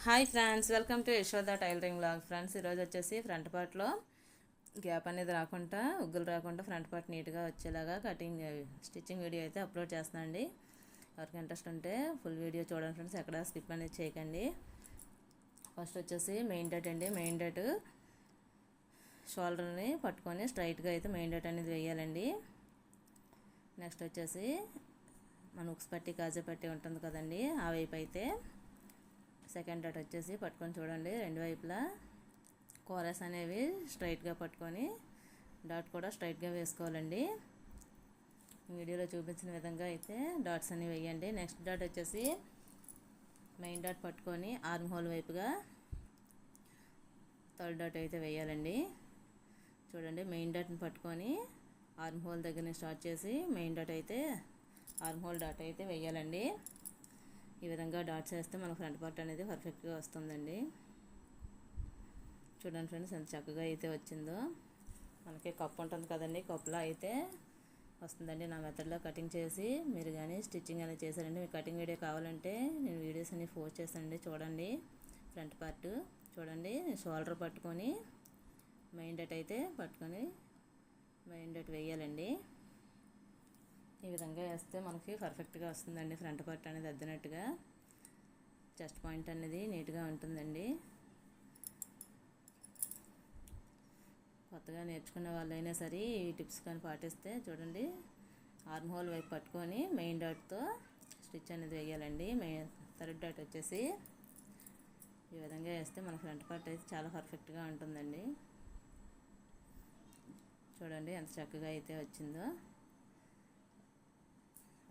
Hi friends, welcome to Yashoda tailoring blog. Friends, ఈరోజు వచ్చేసి front పార్ట్లో గ్యాప్ అనేది రాకుండా, ఉగ్గులు రాకుండా ఫ్రంట్ పార్ట్ నీట్గా వచ్చేలాగా స్టిచ్చింగ్ వీడియో అయితే అప్లోడ్ చేస్తున్నానండి. ఎవరికి ఇంట్రెస్ట్ ఉంటే ఫుల్ వీడియో చూడండి ఫ్రెండ్స్, ఎక్కడ స్కిప్ అనేది చేయకండి. ఫస్ట్ వచ్చేసి మెయిన్ డాట్ అండి. మెయిన్ డాట్ షోల్డర్ని పట్టుకొని స్ట్రైట్గా అయితే మెయిన్ డాట్ అనేది వేయాలండి. నెక్స్ట్ వచ్చేసి మన ఉక్స్ పట్టి కాజా పట్టి ఉంటుంది కదండి, ఆ వైపు అయితే సెకండ్ డాట్ వచ్చేసి పట్టుకొని చూడండి. రెండు వైపులా కోరస్ అనేవి స్ట్రైట్గా పట్టుకొని డాట్ కూడా స్ట్రైట్గా వేసుకోవాలండి. వీడియోలో చూపించిన విధంగా అయితే డాట్స్ అనేవి వేయండి. నెక్స్ట్ డాట్ వచ్చేసి మెయిన్ డాట్ పట్టుకొని ఆర్మ్ హోల్ వైపుగా థర్డ్ డాట్ అయితే వేయాలండి. చూడండి, మెయిన్ డాట్ని పట్టుకొని ఆర్మ్ హోల్ దగ్గర స్టార్ట్ చేసి మెయిన్ డాట్ అయితే ఆర్మ్ హోల్ డాట్ అయితే వేయాలండి. ఈ విధంగా డాట్స్ వేస్తే మన ఫ్రంట్ పార్ట్ అనేది పర్ఫెక్ట్గా వస్తుందండి. చూడండి ఫ్రెండ్స్, ఎంత చక్కగా అయితే వచ్చిందో. మనకి కప్ ఉంటుంది కదండి, కప్లో అయితే వస్తుందండి. నా మెథడ్లో కటింగ్ చేసి మీరు కానీ స్టిచ్చింగ్ అనేది చేశారండి. మీకు కటింగ్ వీడియో కావాలంటే నేను వీడియోస్ అన్ని పోస్ట్ చేస్తానండి. చూడండి, ఫ్రంట్ పార్ట్ చూడండి, షోల్డర్ పట్టుకొని మెయిన్ డాట్ అయితే పట్టుకొని మెయిన్ డాట్ వేయాలండి. ఈ విధంగా వేస్తే మనకి పర్ఫెక్ట్గా వస్తుందండి. ఫ్రంట్ పార్ట్ అనేది అద్దినట్టుగా, చెస్ట్ పాయింట్ అనేది నీట్గా ఉంటుందండి. కొత్తగా నేర్చుకునే వాళ్ళైనా సరే ఈ టిప్స్ కానీ పాటిస్తే చూడండి, ఆర్మ్ హోల్ వైపు పట్టుకొని మెయిన్ డాట్తో స్టిచ్ అనేది వేయాలండి. థర్డ్ డాట్ వచ్చేసి ఈ విధంగా వేస్తే మన ఫ్రంట్ పార్ట్ అయితే చాలా పర్ఫెక్ట్గా ఉంటుందండి. చూడండి ఎంత చక్కగా అయితే వచ్చిందో.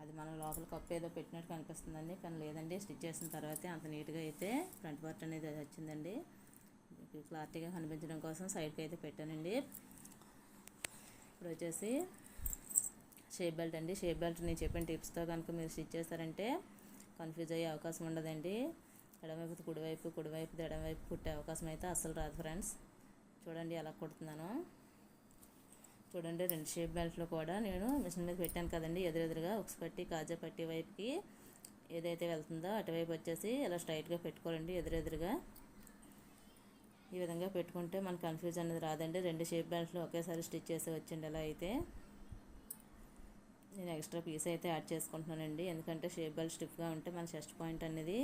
అది మనం లోపల కప్పు ఏదో పెట్టినట్టు కనిపిస్తుందండి, కానీ లేదండి, స్టిచ్ చేసిన తర్వాతే అంత నీట్గా అయితే ఫ్రంట్ పార్ట్ అనేది వచ్చిందండి. క్లారిటీగా కనిపించడం కోసం సైడ్కి అయితే పెట్టానండి. ఇప్పుడు వచ్చేసి షేప్ బెల్ట్ అండి. షేప్ బెల్ట్ నేను చెప్పిన టిప్స్తో కనుక మీరు స్టిచ్ చేస్తారంటే కన్ఫ్యూజ్ అయ్యే అవకాశం ఉండదండి. ఎడమవైపు కుడివైపు, కుడివైపు ఎడమవైపు కుట్టే అవకాశం అయితే అస్సలు రాదు ఫ్రెండ్స్. చూడండి ఎలా కుడుతున్నాను. చూడండి, రెండు షేప్ బెల్ట్లో కూడా నేను మిషన్ మీద పెట్టాను కదండి, ఎదురెదురుగా ఉక్స్ పట్టి కాజా పట్టి వైపుకి ఏదైతే వెళ్తుందో అటువైపు వచ్చేసి ఇలా స్ట్రైట్గా పెట్టుకోవాలండి. ఎదురెదురుగా ఈ విధంగా పెట్టుకుంటే మనకు కన్ఫ్యూజ్ అనేది రాదండి. రెండు షేప్ బెల్ట్లో ఒకేసారి స్టిచ్ చేసి వచ్చింది. అలా అయితే నేను ఎక్స్ట్రా పీస్ అయితే యాడ్ చేసుకుంటున్నానండి, ఎందుకంటే షేప్ బెల్ట్ స్టిఫ్గా ఉంటే మన చెస్ట్ పాయింట్ అనేది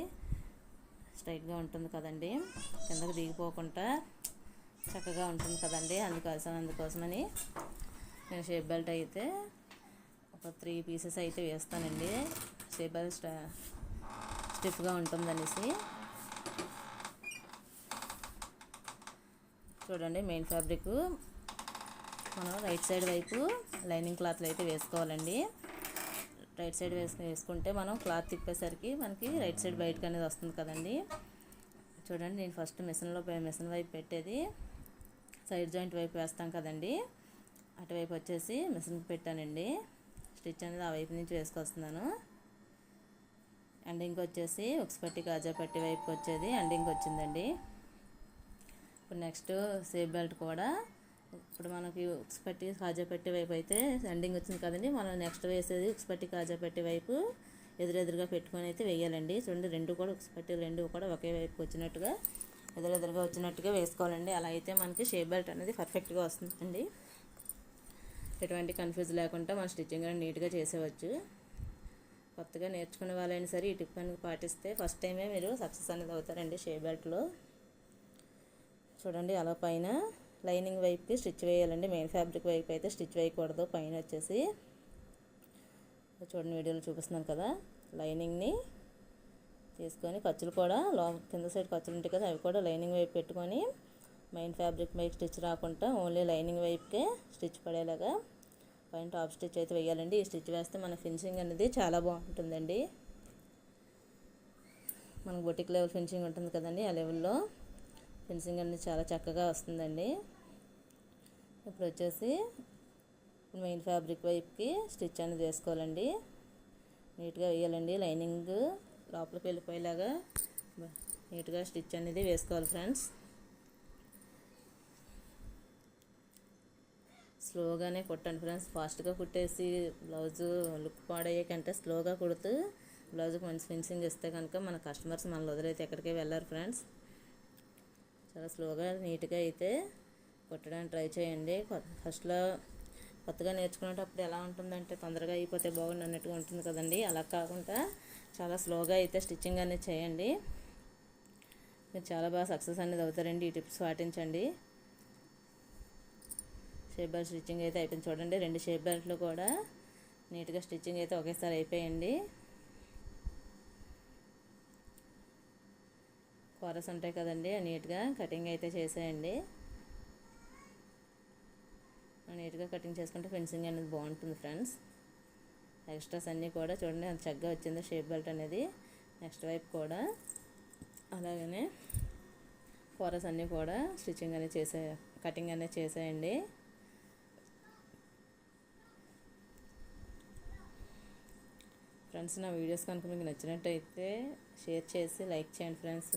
స్ట్రైట్గా ఉంటుంది కదండి, కిందకు దిగిపోకుండా చక్కగా ఉంటుంది కదండి. అందుకోసమని నేను షేప్ బెల్ట్ అయితే ఒక 3 పీసెస్ అయితే వేస్తానండి. షేప్ బెల్ట్ స్టిఫ్గా ఉంటుందనేసి. చూడండి, మెయిన్ ఫ్యాబ్రిక్ మనం రైట్ సైడ్ వైపు లైనింగ్ క్లాత్లు అయితే వేసుకోవాలండి. రైట్ సైడ్ వేసుకుంటే మనం క్లాత్ తిప్పేసరికి మనకి రైట్ సైడ్ బయటకు అనేది వస్తుంది కదండి. చూడండి, నేను ఫస్ట్ మిషన్ వైపు పెట్టేది సైడ్ జాయింట్ వైపు వేస్తాం కదండి, అటువైపు వచ్చేసి మిషన్కి పెట్టానండి. స్టిచ్ అనేది ఆ వైపు నుంచి వేసుకొస్తున్నాను. ఎండింగ్ వచ్చేసి ఉక్స్ పట్టి కాజా పట్టి వైపు వచ్చేది ఎండింగ్ వచ్చిందండి. ఇప్పుడు నెక్స్ట్ షేప్ బెల్ట్ కూడా ఇప్పుడు మనకి ఉక్స్ పట్టి కాజా పట్టి వైపు అయితే ఎండింగ్ వచ్చింది కదండి, మనం నెక్స్ట్ వేసేది ఉక్స్ పట్టి కాజా పట్టి వైపు ఎదురెదురుగా పెట్టుకొని అయితే వేయాలండి. చూడండి, రెండు కూడా ఉక్స్ పట్టి రెండు కూడా ఒకే వైపు వచ్చినట్టుగా ఎదురెదురుగా వచ్చినట్టుగా వేసుకోవాలండి. అలా అయితే మనకి షేప్ బెల్ట్ అనేది పర్ఫెక్ట్గా వస్తుందండి. ఎటువంటి కన్ఫ్యూజ్ లేకుండా మన స్టిచ్చింగ్ అనేది నీట్గా చేసేవచ్చు. కొత్తగా నేర్చుకునే వాళ్ళైనా సరే ఈ టిప్ అనేది పాటిస్తే ఫస్ట్ టైమే మీరు సక్సెస్ అనేది అవుతారండి షేప్ బెల్ట్లో. చూడండి, అలా పైన లైనింగ్ వైపుకి స్టిచ్ వేయాలండి. మెయిన్ ఫ్యాబ్రిక్ వైపు అయితే స్టిచ్ వేయకూడదు. పైన వచ్చేసి చూడండి, వీడియోలో చూపిస్తున్నాను కదా, లైనింగ్ని తీసుకొని ఖర్చులు కూడా కింద సైడ్ ఖర్చులు ఉంటాయి కదా, అవి కూడా లైనింగ్ వైపు పెట్టుకొని మెయిన్ ఫ్యాబ్రిక్ వైపు స్టిచ్ రాకుండా ఓన్లీ లైనింగ్ వైపుకే స్టిచ్ పడేలాగా పైన టాప్ స్టిచ్ అయితే వేయాలండి. ఈ స్టిచ్ వేస్తే మన ఫినిషింగ్ అనేది చాలా బాగుంటుందండి. మనకు బొటిక్ లెవెల్ ఫినిషింగ్ ఉంటుంది కదండి, ఆ లెవెల్లో ఫినిషింగ్ అనేది చాలా చక్కగా వస్తుందండి. ఇప్పుడు వచ్చేసి మెయిన్ ఫ్యాబ్రిక్ వైపుకి స్టిచ్ అనేది వేసుకోవాలండి. నీట్గా వేయాలండి. లైనింగ్ లోపలికి వెళ్ళిపోయేలాగా నీట్గా స్టిచ్ అనేది వేసుకోవాలి ఫ్రెండ్స్. స్లోగానే కుట్టండి ఫ్రెండ్స్. ఫాస్ట్గా కుట్టేసి బ్లౌజు లుక్ పాడయ్యే కంటే స్లోగా కుడుతూ బ్లౌజ్కి మంచి ఫినిషింగ్ ఇస్తే కనుక మన కస్టమర్స్ మనల్ని వదిలేతే ఎక్కడికి వెళ్ళారు ఫ్రెండ్స్. చాలా స్లోగా నీట్గా అయితే కుట్టడానికి ట్రై చేయండి. ఫస్ట్లో కొత్తగా నేర్చుకునేటప్పుడు ఎలా ఉంటుందంటే తొందరగా అయిపోతే బాగుండు అన్నట్టుగా ఉంటుంది కదండి. అలా కాకుండా చాలా స్లోగా అయితే స్టిచ్చింగ్ అనేది చేయండి. మీరు చాలా బాగా సక్సెస్ అనేది అవుతారండి. ఈ టిప్స్ పాటించండి. షేప్ బెల్ట్ స్టిచ్చింగ్ అయితే అయిపోయింది చూడండి. 2 షేప్ బెల్ట్లు కూడా నీట్గా స్టిచ్చింగ్ అయితే ఒకేసారి అయిపోయండి. కోరస్ ఉంటాయి కదండి, నీట్గా కటింగ్ అయితే చేసేయండి. నీట్గా కటింగ్ చేసుకుంటే ఫినిషింగ్ అనేది బాగుంటుంది ఫ్రెండ్స్. ఎక్స్ట్రాస్ అన్నీ కూడా చూడండి అంత చక్కగా వచ్చిందో షేప్ బెల్ట్ అనేది. నెక్స్ట్ వైపు కూడా అలాగనే కోరస్ అన్నీ కూడా స్టిచ్చింగ్ అనేది కటింగ్ అనేది చేసేయండి. ఫ్రెండ్స్, నా వీడియోస్ కనుక మీకు నచ్చినట్టయితే షేర్ చేసి లైక్ చేయండి ఫ్రెండ్స్.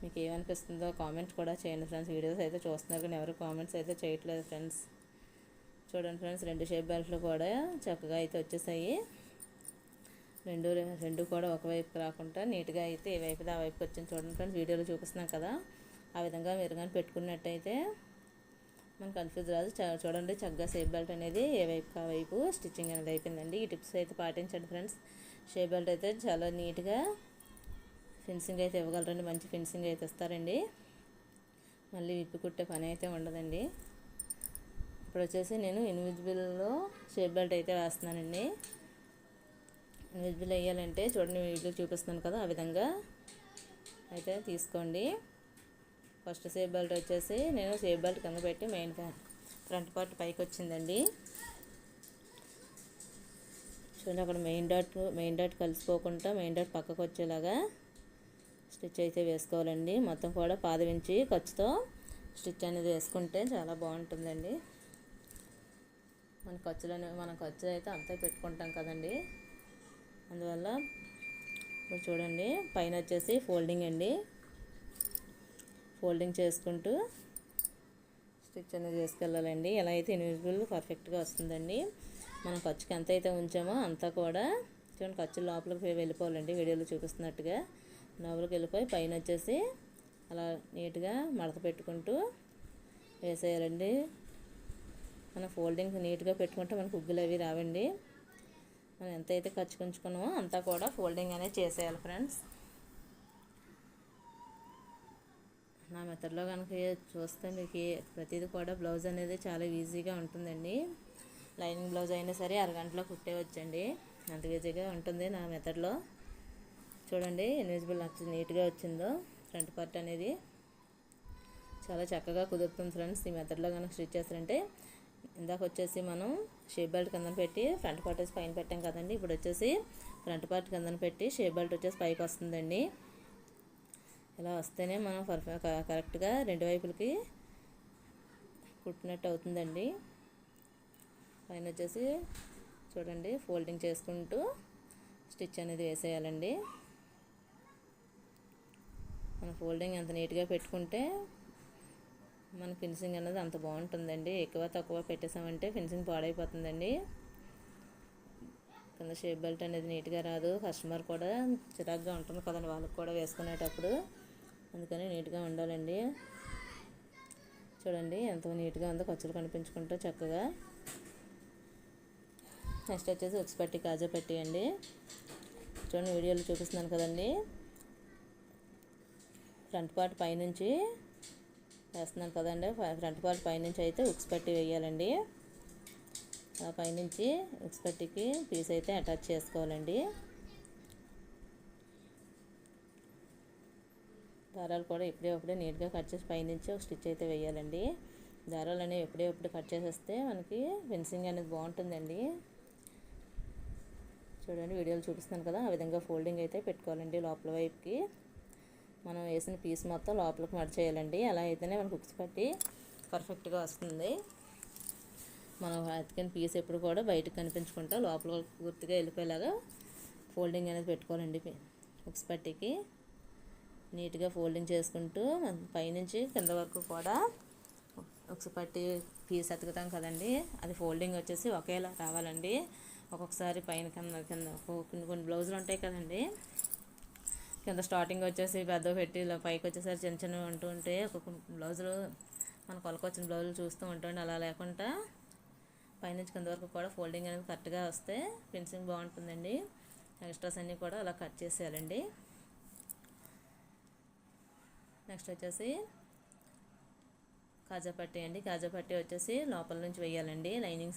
మీకు ఏమనిపిస్తుందో కామెంట్ కూడా చేయండి ఫ్రెండ్స్. వీడియోస్ అయితే చూస్తున్నారు కానీ ఎవరు కామెంట్స్ అయితే చేయట్లేదు ఫ్రెండ్స్. చూడండి ఫ్రెండ్స్, 2 షేప్ బెల్ట్లు కూడా చక్కగా అయితే వచ్చేసాయి. రెండు కూడా ఒకవైపు రాకుండా నీట్గా అయితే ఏ వైపుది ఆ వైపుకి వచ్చింది చూడండి ఫ్రెండ్స్. వీడియోలో చూపిస్తున్నాం కదా, ఆ విధంగా మీరు కానీ పెట్టుకున్నట్టయితే మనకు కన్ఫ్యూజ్ రాదు. చూడండి చక్కగా షేప్ బెల్ట్ అనేది ఏ వైపు ఆ వైపు స్టిచ్చింగ్ అనేది అయిపోయిందండి. ఈ టిప్స్ అయితే పాటించండి ఫ్రెండ్స్. షేప్ బెల్ట్ అయితే చాలా నీట్గా ఫినిషింగ్ అయితే ఇవ్వగలరండి. మంచి ఫినిషింగ్ అయితే ఇస్తారండి. మళ్ళీ విప్పి కుట్టే పని అయితే ఉండదండి. ఇప్పుడు వచ్చేసి నేను ఇన్విజిబుల్లో షేప్ బెల్ట్ అయితే వేస్తున్నానండి. ఇన్విజిబుల్ వేయాలంటే చూడండి వీడియో చూపిస్తున్నాను కదా, ఆ విధంగా అయితే తీసుకోండి. ఫస్ట్ షేప్ బెల్ట్ వచ్చేసి నేను షేప్ బెల్ట్ కింద పెట్టి ఫ్రంట్ పార్ట్ పైకి వచ్చిందండి. చూడండి అక్కడ మెయిన్ డాట్ కలిసిపోకుండా మెయిన్ డాట్ పక్కకు వచ్చేలాగా స్టిచ్ అయితే వేసుకోవాలండి. మొత్తం కూడా పాదవించి ఖర్చుతో స్టిచ్ అనేది వేసుకుంటే చాలా బాగుంటుందండి. మన ఖర్చు అయితే అంతా పెట్టుకుంటాం కదండి. అందువల్ల ఇప్పుడు చూడండి పైన వచ్చేసి ఫోల్డింగ్ అండి. ఫోల్డింగ్ చేసుకుంటూ స్టిచ్ అనేది వేసుకెళ్ళాలండి. ఎలా అయితే ఇన్విజిబుల్ పర్ఫెక్ట్గా వస్తుందండి. మనం ఖర్చుకి ఎంత అయితే ఉంచామో అంతా కూడా చూడండి ఖర్చు లోపలికి వెళ్ళిపోవాలండి. వీడియోలో చూపిస్తున్నట్టుగా లోపలికి వెళ్ళిపోయి పైన వచ్చేసి అలా నీట్గా మడత పెట్టుకుంటూ వేసేయాలండి. మన ఫోల్డింగ్ నీట్గా పెట్టుకుంటే మనకు ఉగ్గులు అవి రావండి. మనం ఎంతైతే ఖర్చు ఉంచుకున్నామో అంతా కూడా ఫోల్డింగ్ అనేది చేసేయాలి ఫ్రెండ్స్. నా మెథడ్లో కనుక చూస్తే మీకు ప్రతిదీ కూడా బ్లౌజ్ అనేది చాలా ఈజీగా ఉంటుందండి. లైనింగ్ బ్లౌజ్ అయినా సరే అరగంటలో కుట్టేవచ్చండి. అంత ఈజీగా ఉంటుంది నా మెథడ్లో. చూడండి ఇన్విజిబుల్ నీట్గా వచ్చిందో ఫ్రంట్ పార్ట్ అనేది చాలా చక్కగా కుదురుతుంది ఫ్రెండ్స్. ఈ మెథడ్లో కనుక స్టిచ్ చేస్తారంటే ఇందాక వచ్చేసి మనం షేప్ బెల్ట్ కింద పెట్టి ఫ్రంట్ పార్ట్ వచ్చి పైన పెట్టాం కదండి. ఇప్పుడు వచ్చేసి ఫ్రంట్ పార్ట్ కింద పెట్టి షేప్ బెల్ట్ వచ్చేసి పైకి వస్తుందండి. ఇలా వస్తేనే మనం కరెక్ట్గా 2 వైపులకి కుట్టినట్టు అవుతుందండి. పైన వచ్చేసి చూడండి ఫోల్డింగ్ చేసుకుంటూ స్టిచ్ అనేది వేసేయాలండి. మన ఫోల్డింగ్ ఎంత నీట్గా పెట్టుకుంటే మన ఫినిషింగ్ అనేది అంత బాగుంటుందండి. ఎక్కువ తక్కువ పెట్టేసామంటే ఫినిషింగ్ పాడైపోతుందండి. కింద షేప్ బెల్ట్ అనేది నీట్గా రాదు. కస్టమర్ కూడా చిరాగ్గా ఉంటుంది కదండి వాళ్ళకి కూడా వేసుకునేటప్పుడు. అందుకని నీట్గా ఉండాలండి. చూడండి ఎంత నీట్గా ఉందో ఖర్చులు కనిపించుకుంటూ చక్కగా. నెక్స్ట్ వచ్చేసి ఉక్స్ పట్టి కాజా పట్టి అండి. చూడండి వీడియోలో చూపిస్తున్నాను కదండి. ఫ్రంట్ పార్ట్ పైనుంచి వేస్తున్నాను కదండి. ఫ్రంట్ పార్ట్ పైనుంచి అయితే ఉక్స్ పట్టి వేయాలండి. ఆ పైనుంచి ఉక్స్ పట్టికి పీస్ అయితే అటాచ్ చేసుకోవాలండి. దారాలు కూడా ఎప్పుడే నీట్గా కట్ చేసి పైనుంచి ఒక స్టిచ్ అయితే వేయాలండి. దారాలు అనేవి ఎప్పుడే కట్ చేసేస్తే మనకి ఫినిషింగ్ అనేది బాగుంటుందండి. చూడండి వీడియోలు చూపిస్తున్నాను కదా, ఆ విధంగా ఫోల్డింగ్ అయితే పెట్టుకోవాలండి. లోపల వైపుకి మనం వేసిన పీస్ మొత్తం లోపలికి మడిచేయాలండి. అలా అయితేనే మనకు ఉక్స్ పట్టి పర్ఫెక్ట్గా వస్తుంది. మనం అతికిన పీస్ ఎప్పుడు కూడా బయటకు కనిపించకుండా లోపల పూర్తిగా వెళ్ళిపోయేలాగా ఫోల్డింగ్ అనేది పెట్టుకోవాలండి. ఉక్స్ పట్టికి నీట్గా ఫోల్డింగ్ చేసుకుంటూ పైనుంచి కింద వరకు కూడా ఉక్స్ పట్టి పీస్ అతుకుతాం కదండి, అది ఫోల్డింగ్ వచ్చేసి ఒకేలా రావాలండి. ఒక్కొక్కసారి పైన కింద కింద కొన్ని కొన్ని బ్లౌజులు ఉంటాయి కదండి, కింద స్టార్టింగ్ వచ్చేసి పెద్ద పెట్టి ఇలా పైకి వచ్చేసరికి చిన్న చిన్నవి ఉంటూ ఉంటే ఒక్కొక్క బ్లౌజులు మన కొలకొచ్చిన బ్లౌజులు చూస్తూ ఉంటాండి. అలా లేకుండా పైనుంచి కింద వరకు కూడా ఫోల్డింగ్ అనేది కరెక్ట్గా వస్తే ఫినిషింగ్ బాగుంటుందండి. ఎక్స్ట్రాస్ అన్నీ కూడా అలా కట్ చేసేయాలండి. నెక్స్ట్ వచ్చేసి కాజా పట్టీ అండి. కాజా పట్టీ వచ్చేసి లోపల నుంచి వేయాలండి. లైనింగ్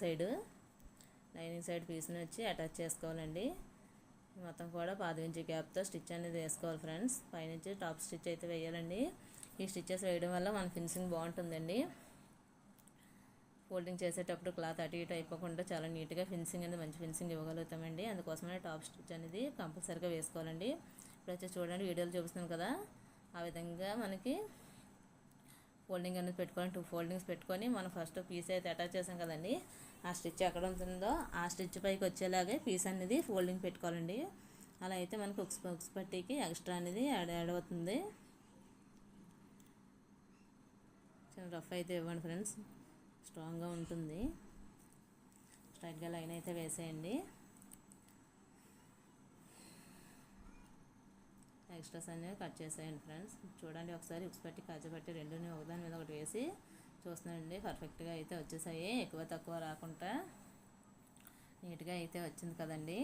సైడ్ పీస్ని వచ్చి అటాచ్ చేసుకోవాలండి. మొత్తం కూడా 15 ఇంచ్ గ్యాప్తో స్టిచ్ అనేది వేసుకోవాలి ఫ్రెండ్స్. పైనుంచి టాప్ స్టిచ్ అయితే వేయాలండి. ఈ స్టిచెస్ వేయడం వల్ల మన ఫినిషింగ్ బాగుంటుందండి. ఫోల్డింగ్ చేసేటప్పుడు క్లాత్ అటు ఇటు అయిపోకుండా చాలా నీట్గా ఫినిషింగ్ అనేది మంచి ఫినిషింగ్ ఇవ్వగలుగుతామండి. అందుకోసమే టాప్ స్టిచ్ అనేది కంపల్సరీగా వేసుకోవాలండి. ఇప్పుడు వచ్చి చూడండి, వీడియోలు చూపిస్తున్నాం కదా, ఆ విధంగా మనకి ఫోల్డింగ్ అనేది పెట్టుకొని 2 ఫోల్డింగ్స్ పెట్టుకొని మనం ఫస్ట్ పీస్ అయితే అటాచ్ చేసాం కదండి, ఆ స్టిచ్ ఎక్కడ ఉంటుందో ఆ స్టిచ్ పైకి వచ్చేలాగే పీస్ అనేది ఫోల్డింగ్ పెట్టుకోవాలండి. అలా అయితే మనకు ఉక్స్ పట్టీకి ఎక్స్ట్రా అనేది యాడ్ అవుతుంది. చాలా రఫ్ అయితే ఇవ్వండి ఫ్రెండ్స్, స్ట్రాంగ్గా ఉంటుంది. స్ట్రైట్గా లైన్ అయితే వేసేయండి. ఎక్స్ట్రాస్ అనేవి కట్ చేసేయండి ఫ్రెండ్స్. చూడండి ఒకసారి ఉక్స్ పట్టి కాజా పట్టి రెండుని ఒకదాని మీద ఒకటి వేసి చూస్తున్నానండి. పర్ఫెక్ట్గా అయితే వచ్చేసాయి, ఎక్కువ తక్కువ రాకుండా నీట్గా అయితే వచ్చింది కదండి.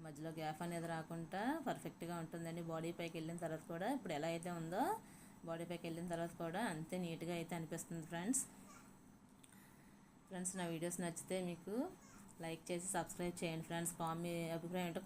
మధ్యలో గ్యాప్ అనేది రాకుండా పర్ఫెక్ట్గా ఉంటుందండి. బాడీ పైకి వెళ్ళిన తర్వాత కూడా ఇప్పుడు ఎలా అయితే ఉందో బాడీ పైకి వెళ్ళిన తర్వాత కూడా అంతే నీట్గా అయితే అనిపిస్తుంది ఫ్రెండ్స్. నా వీడియోస్ నచ్చితే మీకు లైక్ చేసి సబ్స్క్రైబ్ చేయండి ఫ్రెండ్స్. మీ అభిప్రాయం ఏంటో